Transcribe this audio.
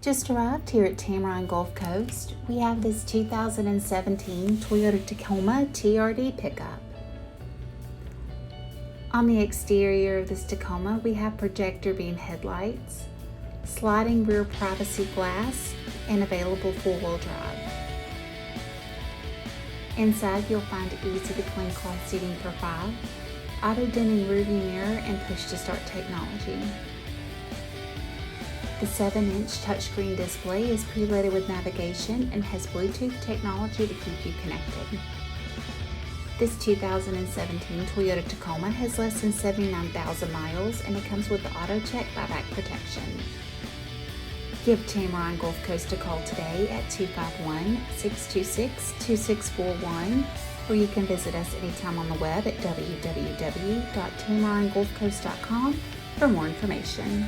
Just arrived here at Tameron Gulf Coast. We have this 2017 Toyota Tacoma TRD pickup. On the exterior of this Tacoma, we have projector-beam headlights, sliding rear privacy glass, and available four-wheel drive. Inside, you'll find easy-to-clean cloth seating for 5, auto-dimming rearview mirror, and push-to-start technology. The 7-inch touchscreen display is preloaded with navigation and has Bluetooth technology to keep you connected. This 2017 Toyota Tacoma has less than 79,000 miles and it comes with the AutoCheck buyback protection. Give Tameron Gulf Coast a call today at 251-626-2641, or you can visit us anytime on the web at www.tamerongulfcoast.com for more information.